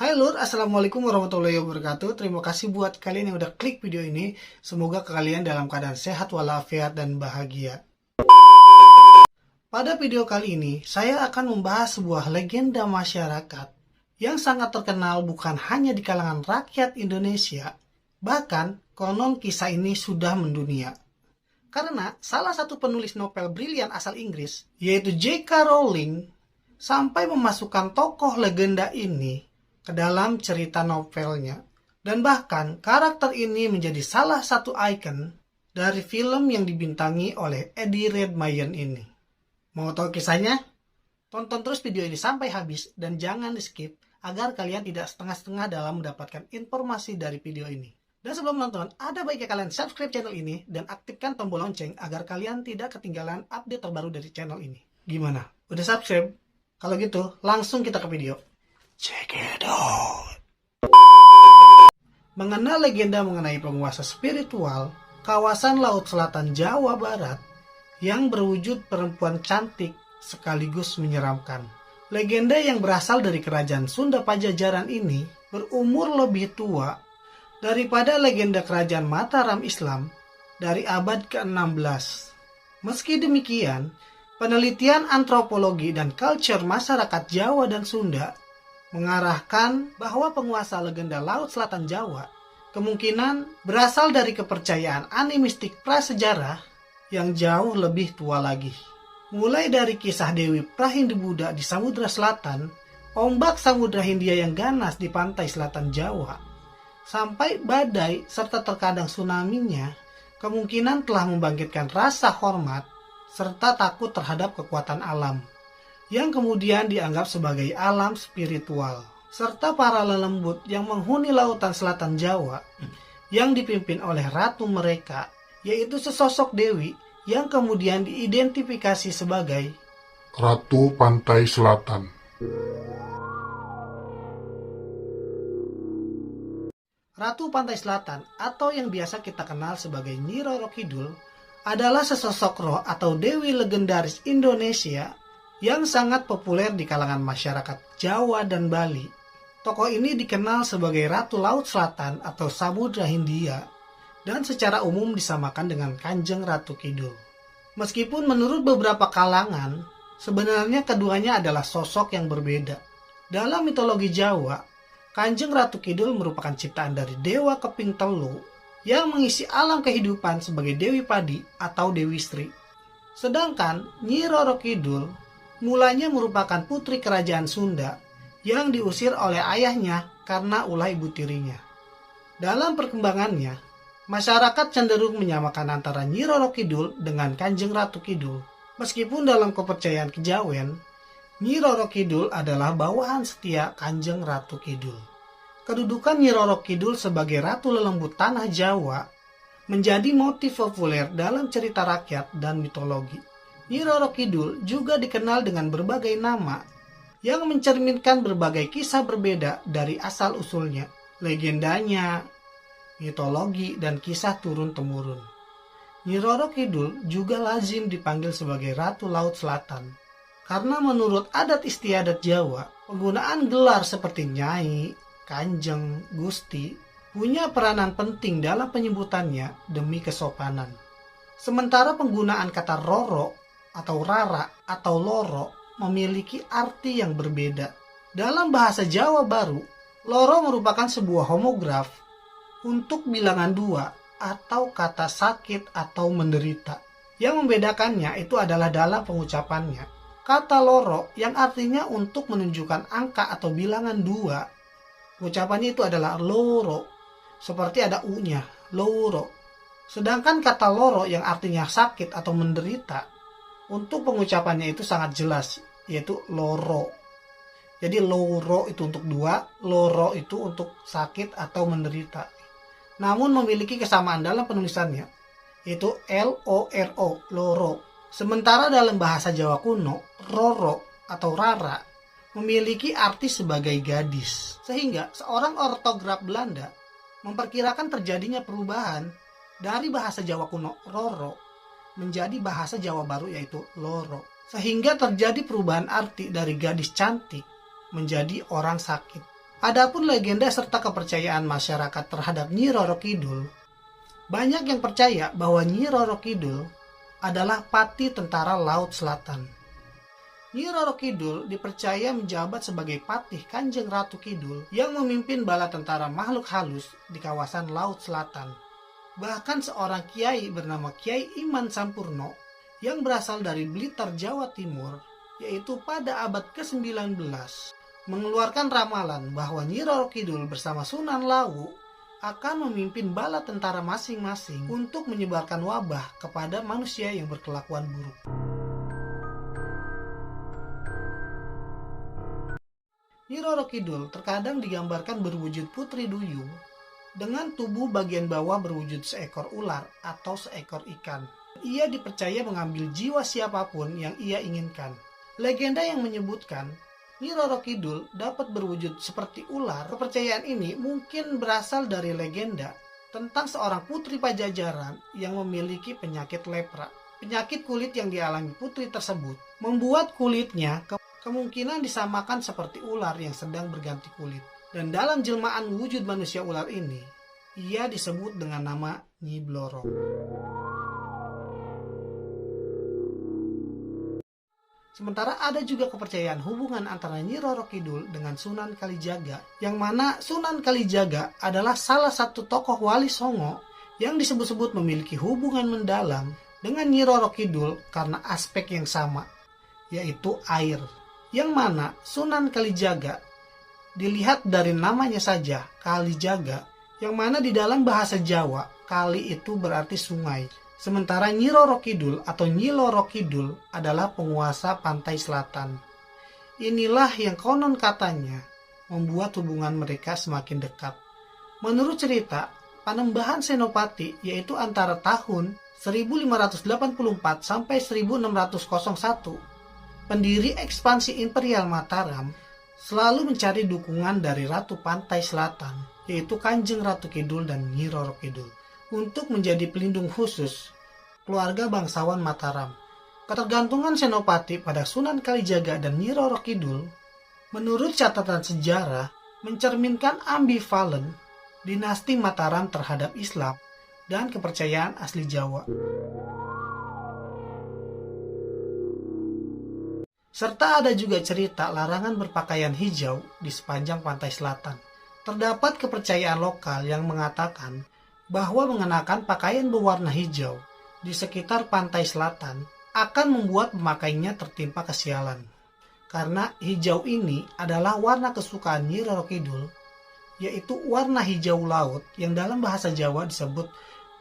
Hai Lur, Assalamualaikum warahmatullahi wabarakatuh. Terima kasih buat kalian yang udah klik video ini. Semoga kalian dalam keadaan sehat walafiat dan bahagia. Pada video kali ini, saya akan membahas sebuah legenda masyarakat yang sangat terkenal bukan hanya di kalangan rakyat Indonesia, bahkan konon kisah ini sudah mendunia. Karena salah satu penulis novel brilian asal Inggris, yaitu J.K. Rowling, sampai memasukkan tokoh legenda ini ke dalam cerita novelnya. Dan bahkan karakter ini menjadi salah satu ikon dari film yang dibintangi oleh Eddie Redmayne ini. Mau tahu kisahnya? Tonton terus video ini sampai habis dan jangan di skip agar kalian tidak setengah-setengah dalam mendapatkan informasi dari video ini. Dan sebelum nonton, ada baiknya kalian subscribe channel ini dan aktifkan tombol lonceng agar kalian tidak ketinggalan update terbaru dari channel ini. Gimana? Udah subscribe? Kalau gitu, langsung kita ke video. Check it out. Mengenal legenda mengenai penguasa spiritual kawasan Laut Selatan Jawa Barat yang berwujud perempuan cantik sekaligus menyeramkan. Legenda yang berasal dari kerajaan Sunda Pajajaran ini berumur lebih tua daripada legenda kerajaan Mataram Islam dari abad ke-16. Meski demikian, penelitian antropologi dan culture masyarakat Jawa dan Sunda mengarahkan bahwa penguasa legenda Laut Selatan Jawa kemungkinan berasal dari kepercayaan animistik prasejarah yang jauh lebih tua lagi. Mulai dari kisah Dewi Prahindibuddha di Samudra Selatan, ombak Samudra Hindia yang ganas di pantai selatan Jawa, sampai badai serta terkadang tsunami-nya, kemungkinan telah membangkitkan rasa hormat serta takut terhadap kekuatan alam, yang kemudian dianggap sebagai alam spiritual, serta para lelembut yang menghuni lautan selatan Jawa, yang dipimpin oleh ratu mereka, yaitu sesosok dewi yang kemudian diidentifikasi sebagai Ratu Pantai Selatan. Ratu Pantai Selatan atau yang biasa kita kenal sebagai Nyi Roro Kidul adalah sesosok roh atau dewi legendaris Indonesia yang sangat populer di kalangan masyarakat Jawa dan Bali. Tokoh ini dikenal sebagai Ratu Laut Selatan atau Samudra Hindia dan secara umum disamakan dengan Kanjeng Ratu Kidul. Meskipun menurut beberapa kalangan, sebenarnya keduanya adalah sosok yang berbeda. Dalam mitologi Jawa, Kanjeng Ratu Kidul merupakan ciptaan dari Dewa Keping Telu yang mengisi alam kehidupan sebagai Dewi Padi atau Dewi Sri. Sedangkan Nyi Roro Kidul mulanya merupakan putri kerajaan Sunda yang diusir oleh ayahnya karena ulah ibu tirinya. Dalam perkembangannya, masyarakat cenderung menyamakan antara Nyi Roro Kidul dengan Kanjeng Ratu Kidul. Meskipun dalam kepercayaan kejawen, Nyi Roro Kidul adalah bawahan setia Kanjeng Ratu Kidul. Kedudukan Nyi Roro Kidul sebagai Ratu Lelembut Tanah Jawa menjadi motif populer dalam cerita rakyat dan mitologi. Nyi Roro Kidul juga dikenal dengan berbagai nama yang mencerminkan berbagai kisah berbeda dari asal-usulnya, legendanya, mitologi, dan kisah turun-temurun. Nyi Roro Kidul juga lazim dipanggil sebagai Ratu Laut Selatan karena menurut adat istiadat Jawa, penggunaan gelar seperti Nyai, Kanjeng, Gusti punya peranan penting dalam penyebutannya demi kesopanan. Sementara penggunaan kata Roro atau Rara atau Loro memiliki arti yang berbeda. Dalam bahasa Jawa Baru, Loro merupakan sebuah homograf untuk bilangan dua atau kata sakit atau menderita. Yang membedakannya itu adalah dalam pengucapannya. Kata Loro yang artinya untuk menunjukkan angka atau bilangan dua, ucapannya itu adalah loro, seperti ada u-nya, loro. Sedangkan kata loro yang artinya sakit atau menderita, untuk pengucapannya itu sangat jelas, yaitu loro. Jadi loro itu untuk dua, loro itu untuk sakit atau menderita. Namun memiliki kesamaan dalam penulisannya, yaitu L-O-R-O, loro. Sementara dalam bahasa Jawa kuno, Roro atau Rara memiliki arti sebagai gadis. Sehingga seorang ortograf Belanda memperkirakan terjadinya perubahan dari bahasa Jawa kuno Roro menjadi bahasa Jawa Baru yaitu Loro. Sehingga terjadi perubahan arti dari gadis cantik menjadi orang sakit Adapun legenda serta kepercayaan masyarakat terhadap Nyi Roro Kidul, banyak yang percaya bahwa Nyi Roro Kidul adalah pati tentara Laut Selatan. Nyi Roro Kidul dipercaya menjabat sebagai patih Kanjeng Ratu Kidul yang memimpin bala tentara makhluk halus di kawasan Laut Selatan. Bahkan seorang kiai bernama Kiai Iman Sampurno yang berasal dari Blitar, Jawa Timur, yaitu pada abad ke-19, mengeluarkan ramalan bahwa Nyi Roro Kidul bersama Sunan Lawu akan memimpin bala tentara masing-masing untuk menyebarkan wabah kepada manusia yang berkelakuan buruk. Nyi Roro Kidul terkadang digambarkan berwujud putri duyung dengan tubuh bagian bawah berwujud seekor ular atau seekor ikan. Ia dipercaya mengambil jiwa siapapun yang ia inginkan. Legenda yang menyebutkan Nyi Roro Kidul dapat berwujud seperti ular. Kepercayaan ini mungkin berasal dari legenda tentang seorang putri Pajajaran yang memiliki penyakit lepra. Penyakit kulit yang dialami putri tersebut membuat kulitnya kemungkinan disamakan seperti ular yang sedang berganti kulit. Dan dalam jelmaan wujud manusia ular ini, ia disebut dengan nama Nyi Bloro. Sementara ada juga kepercayaan hubungan antara Nyi Roro Kidul dengan Sunan Kalijaga, yang mana Sunan Kalijaga adalah salah satu tokoh wali Songo yang disebut-sebut memiliki hubungan mendalam dengan Nyi Roro Kidul karena aspek yang sama, yaitu air. Yang mana Sunan Kalijaga dilihat dari namanya saja, Kalijaga, yang mana di dalam bahasa Jawa, kali itu berarti sungai. Sementara Nyi Roro Kidul atau Nyi Loro Kidul adalah penguasa pantai selatan. Inilah yang konon katanya membuat hubungan mereka semakin dekat. Menurut cerita, Panembahan Senopati yaitu antara tahun 1584 sampai 1601, pendiri ekspansi Imperial Mataram selalu mencari dukungan dari Ratu Pantai Selatan, yaitu Kanjeng Ratu Kidul dan Nyi Roro Kidul, untuk menjadi pelindung khusus keluarga bangsawan Mataram. Ketergantungan Senopati pada Sunan Kalijaga dan Nyi Roro Kidul, menurut catatan sejarah, mencerminkan ambivalen dinasti Mataram terhadap Islam dan kepercayaan asli Jawa. Serta ada juga cerita larangan berpakaian hijau di sepanjang pantai selatan. Terdapat kepercayaan lokal yang mengatakan bahwa mengenakan pakaian berwarna hijau di sekitar pantai selatan akan membuat pemakainya tertimpa kesialan. Karena hijau ini adalah warna kesukaan Nyi Roro Kidul, yaitu warna hijau laut yang dalam bahasa Jawa disebut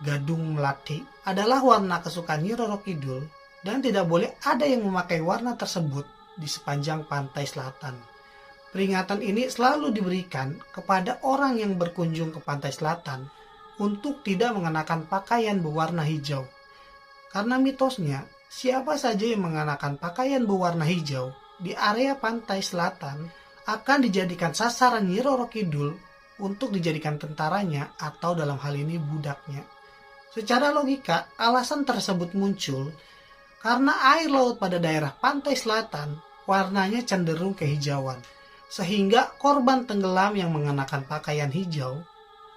gadung melati, adalah warna kesukaan Nyi Roro Kidul dan tidak boleh ada yang memakai warna tersebut di sepanjang pantai selatan. Peringatan ini selalu diberikan kepada orang yang berkunjung ke pantai selatan untuk tidak mengenakan pakaian berwarna hijau. Karena mitosnya, siapa saja yang mengenakan pakaian berwarna hijau di area pantai selatan akan dijadikan sasaran Nyi Roro Kidul untuk dijadikan tentaranya atau dalam hal ini budaknya. Secara logika, alasan tersebut muncul karena air laut pada daerah pantai selatan warnanya cenderung kehijauan, sehingga korban tenggelam yang mengenakan pakaian hijau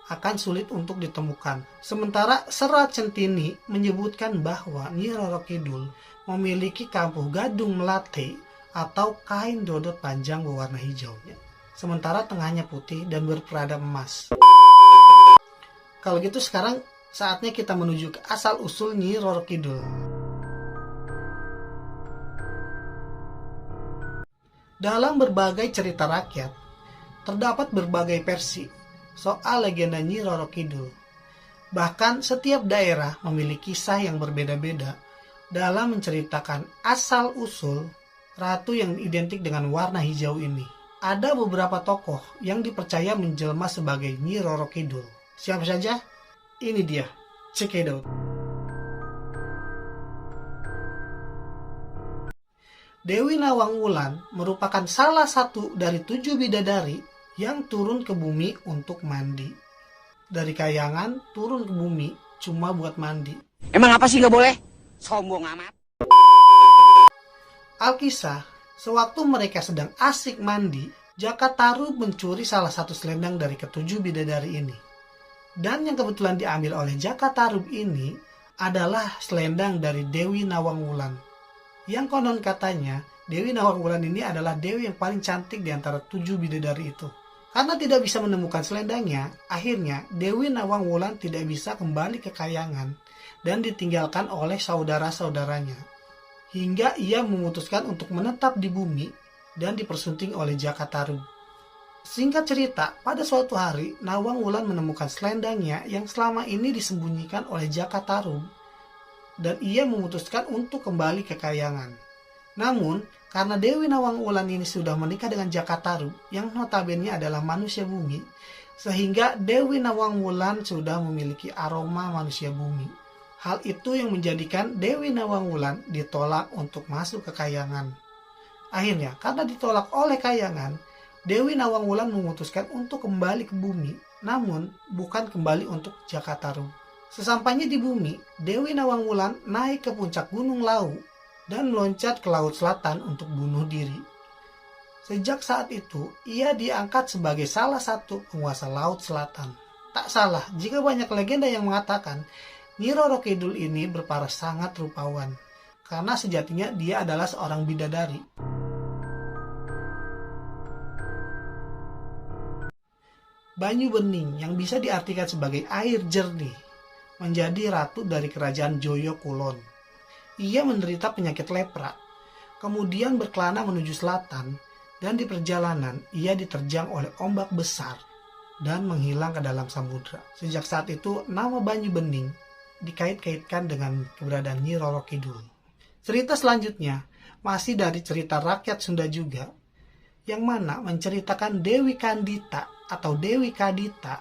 akan sulit untuk ditemukan. Sementara Serat Centini menyebutkan bahwa Nyi Roro Kidul memiliki kampuh gadung melati atau kain dodot panjang berwarna hijau, sementara tengahnya putih dan berperadab emas. Kalau gitu sekarang saatnya kita menuju ke asal-usul Nyi Roro Kidul. Dalam berbagai cerita rakyat, terdapat berbagai versi soal legenda Nyi Roro Kidul. Bahkan setiap daerah memiliki kisah yang berbeda-beda dalam menceritakan asal-usul ratu yang identik dengan warna hijau ini. Ada beberapa tokoh yang dipercaya menjelma sebagai Nyi Roro Kidul. Siapa saja? Ini dia, cekidot. Dewi Nawang Wulan merupakan salah satu dari 7 bidadari yang turun ke bumi untuk mandi. Dari kayangan turun ke bumi cuma buat mandi. Emang apa sih nggak boleh? Sombong amat. Alkisah, sewaktu mereka sedang asik mandi, Jakataru mencuri salah satu selendang dari ketujuh bidadari ini. Dan yang kebetulan diambil oleh Jakataru ini adalah selendang dari Dewi Nawang Wulan. Yang konon katanya, Dewi Nawang Wulan ini adalah dewi yang paling cantik di antara 7 bidadari itu. Karena tidak bisa menemukan selendangnya, akhirnya Dewi Nawang Wulan tidak bisa kembali ke Kayangan dan ditinggalkan oleh saudara-saudaranya. Hingga ia memutuskan untuk menetap di bumi dan dipersunting oleh Jakataru. Singkat cerita, pada suatu hari Nawang Wulan menemukan selendangnya yang selama ini disembunyikan oleh Jakataru dan ia memutuskan untuk kembali ke Kayangan. Namun, karena Dewi Nawang Wulan ini sudah menikah dengan Jakataru yang notabene adalah manusia bumi, sehingga Dewi Nawang Wulan sudah memiliki aroma manusia bumi. Hal itu yang menjadikan Dewi Nawang Wulan ditolak untuk masuk ke Kayangan. Akhirnya, karena ditolak oleh Kayangan, Dewi Nawang Wulan memutuskan untuk kembali ke bumi, namun bukan kembali untuk Jakataru. Sesampainya di bumi, Dewi Nawang Wulan naik ke puncak Gunung Lau dan meloncat ke Laut Selatan untuk bunuh diri. Sejak saat itu, ia diangkat sebagai salah satu penguasa Laut Selatan. Tak salah jika banyak legenda yang mengatakan Nyi Roro Kidul ini berparas sangat rupawan, karena sejatinya dia adalah seorang bidadari. Banyu Bening yang bisa diartikan sebagai air jernih menjadi ratu dari kerajaan Joyo Kulon. Ia menderita penyakit lepra, kemudian berkelana menuju selatan, dan di perjalanan ia diterjang oleh ombak besar dan menghilang ke dalam samudra. Sejak saat itu, nama Banyu Bening dikait-kaitkan dengan keberadaan Nyi Roro Kidul. Cerita selanjutnya masih dari cerita rakyat Sunda juga, yang mana menceritakan Dewi Kandita atau Dewi Kadita,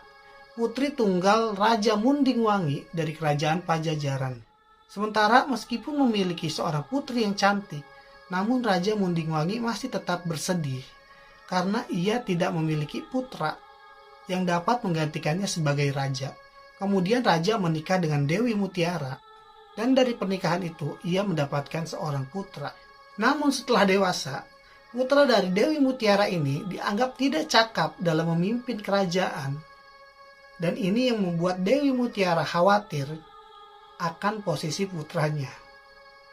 putri tunggal Raja Munding Wangi dari kerajaan Pajajaran. Sementara meskipun memiliki seorang putri yang cantik, namun Raja Munding Wangi masih tetap bersedih karena ia tidak memiliki putra yang dapat menggantikannya sebagai raja. Kemudian raja menikah dengan Dewi Mutiara dan dari pernikahan itu ia mendapatkan seorang putra. Namun setelah dewasa, putra dari Dewi Mutiara ini dianggap tidak cakap dalam memimpin kerajaan. Dan ini yang membuat Dewi Mutiara khawatir akan posisi putranya,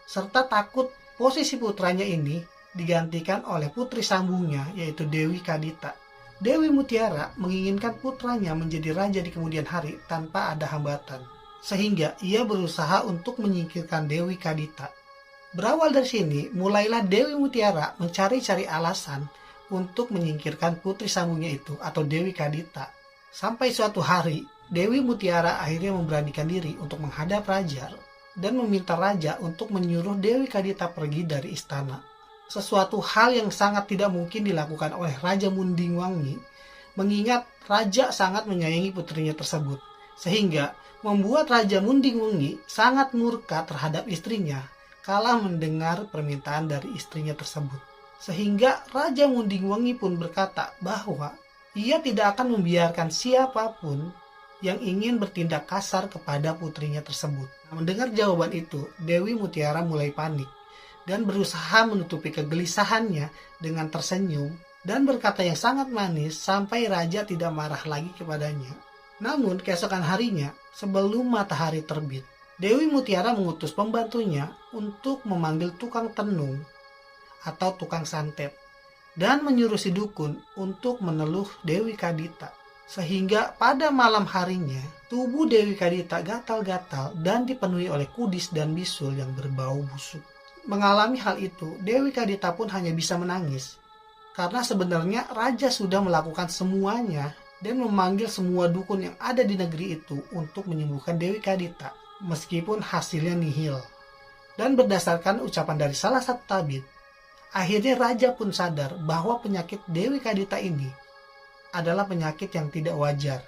serta takut posisi putranya ini digantikan oleh putri sambungnya yaitu Dewi Kadita. Dewi Mutiara menginginkan putranya menjadi raja di kemudian hari tanpa ada hambatan, sehingga ia berusaha untuk menyingkirkan Dewi Kadita. Berawal dari sini, mulailah Dewi Mutiara mencari-cari alasan untuk menyingkirkan putri sambungnya itu atau Dewi Kadita. Sampai suatu hari, Dewi Mutiara akhirnya memberanikan diri untuk menghadap raja dan meminta raja untuk menyuruh Dewi Kadita pergi dari istana. Sesuatu hal yang sangat tidak mungkin dilakukan oleh Raja Munding Wangi, mengingat raja sangat menyayangi putrinya tersebut, sehingga membuat Raja Munding Wangi sangat murka terhadap istrinya kala mendengar permintaan dari istrinya tersebut. Sehingga Raja Munding Wangi pun berkata bahwa ia tidak akan membiarkan siapapun yang ingin bertindak kasar kepada putrinya tersebut. Mendengar jawaban itu, Dewi Mutiara mulai panik dan berusaha menutupi kegelisahannya dengan tersenyum dan berkata yang sangat manis sampai raja tidak marah lagi kepadanya. Namun keesokan harinya, sebelum matahari terbit, Dewi Mutiara mengutus pembantunya untuk memanggil tukang tenung atau tukang santet dan menyuruh si dukun untuk meneluh Dewi Kadita. Sehingga pada malam harinya, tubuh Dewi Kadita gatal-gatal dan dipenuhi oleh kudis dan bisul yang berbau busuk. Mengalami hal itu, Dewi Kadita pun hanya bisa menangis. Karena sebenarnya raja sudah melakukan semuanya dan memanggil semua dukun yang ada di negeri itu untuk menyembuhkan Dewi Kadita, meskipun hasilnya nihil. Dan berdasarkan ucapan dari salah satu tabib, akhirnya raja pun sadar bahwa penyakit Dewi Kadita ini adalah penyakit yang tidak wajar,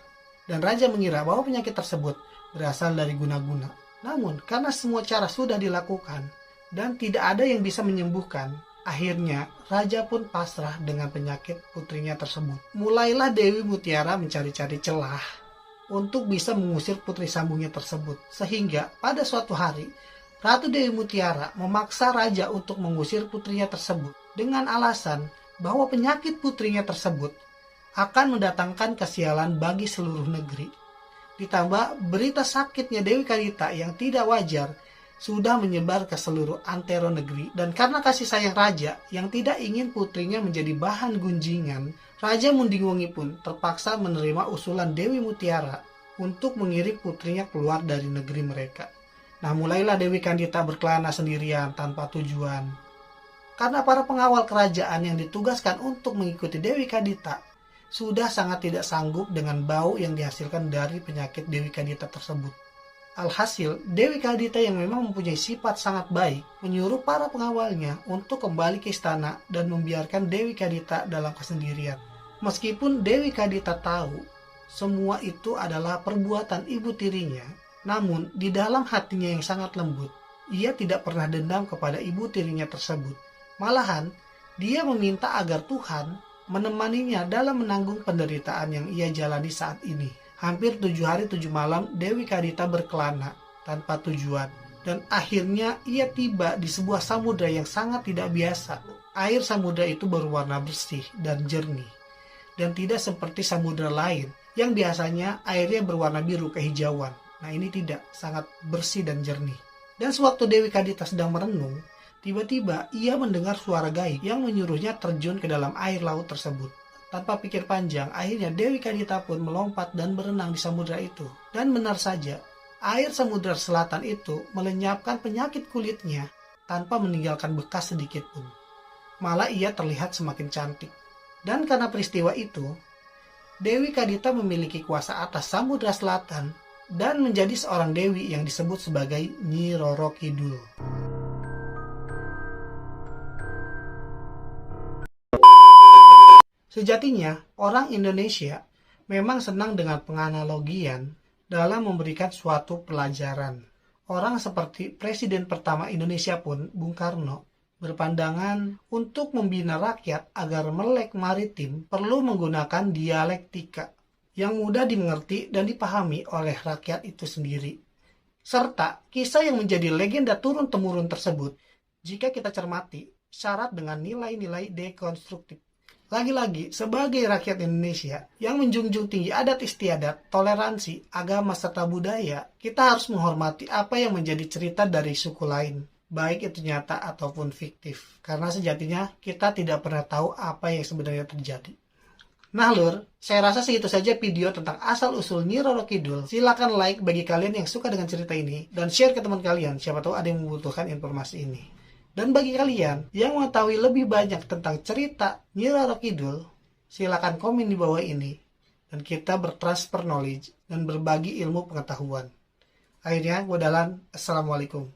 dan raja mengira bahwa penyakit tersebut berasal dari guna-guna. Namun karena semua cara sudah dilakukan dan tidak ada yang bisa menyembuhkan, akhirnya raja pun pasrah dengan penyakit putrinya tersebut. Mulailah Dewi Mutiara mencari-cari celah untuk bisa mengusir putri sambungnya tersebut, sehingga pada suatu hari Ratu Dewi Mutiara memaksa raja untuk mengusir putrinya tersebut dengan alasan bahwa penyakit putrinya tersebut akan mendatangkan kesialan bagi seluruh negeri. Ditambah berita sakitnya Dewi Kadita yang tidak wajar sudah menyebar ke seluruh antero negeri, dan karena kasih sayang raja yang tidak ingin putrinya menjadi bahan gunjingan, Raja Mundingwangi pun terpaksa menerima usulan Dewi Mutiara untuk mengirim putrinya keluar dari negeri mereka. Nah, mulailah Dewi Kadita berkelana sendirian tanpa tujuan. Karena para pengawal kerajaan yang ditugaskan untuk mengikuti Dewi Kadita sudah sangat tidak sanggup dengan bau yang dihasilkan dari penyakit Dewi Kadita tersebut. Alhasil, Dewi Kadita yang memang mempunyai sifat sangat baik menyuruh para pengawalnya untuk kembali ke istana dan membiarkan Dewi Kadita dalam kesendirian. Meskipun Dewi Kadita tahu semua itu adalah perbuatan ibu tirinya, namun di dalam hatinya yang sangat lembut, ia tidak pernah dendam kepada ibu tirinya tersebut. Malahan, dia meminta agar Tuhan menemaninya dalam menanggung penderitaan yang ia jalani saat ini. Hampir 7 hari 7 malam Dewi Kadita berkelana tanpa tujuan, dan akhirnya ia tiba di sebuah samudra yang sangat tidak biasa. Air samudra itu berwarna bersih dan jernih, dan tidak seperti samudra lain yang biasanya airnya berwarna biru kehijauan. Nah, ini tidak, sangat bersih dan jernih. Dan sewaktu Dewi Kadita sedang merenung, tiba-tiba ia mendengar suara gaib yang menyuruhnya terjun ke dalam air laut tersebut. Tanpa pikir panjang, akhirnya Dewi Kadita pun melompat dan berenang di samudra itu. Dan benar saja, air samudra selatan itu melenyapkan penyakit kulitnya tanpa meninggalkan bekas sedikit pun. Malah ia terlihat semakin cantik. Dan karena peristiwa itu, Dewi Kadita memiliki kuasa atas samudra selatan dan menjadi seorang dewi yang disebut sebagai Nyi Roro Kidul. Sejatinya, orang Indonesia memang senang dengan penganalogian dalam memberikan suatu pelajaran. Orang seperti Presiden pertama Indonesia pun, Bung Karno, berpandangan untuk membina rakyat agar melek maritim perlu menggunakan dialektika yang mudah dimengerti dan dipahami oleh rakyat itu sendiri. Serta kisah yang menjadi legenda turun-temurun tersebut, jika kita cermati, syarat dengan nilai-nilai dekonstruktif. Lagi-lagi, sebagai rakyat Indonesia yang menjunjung tinggi adat istiadat, toleransi, agama, serta budaya, kita harus menghormati apa yang menjadi cerita dari suku lain, baik itu nyata ataupun fiktif. Karena sejatinya, kita tidak pernah tahu apa yang sebenarnya terjadi. Nah lur, saya rasa segitu saja video tentang asal-usul Nyi Roro Kidul. Silakan like bagi kalian yang suka dengan cerita ini, dan share ke teman kalian, siapa tahu ada yang membutuhkan informasi ini. Dan bagi kalian yang mengetahui lebih banyak tentang cerita Nyi Roro Kidul, silakan komen di bawah ini, dan kita bertransfer knowledge dan berbagi ilmu pengetahuan. Akhirnya, Assalamualaikum.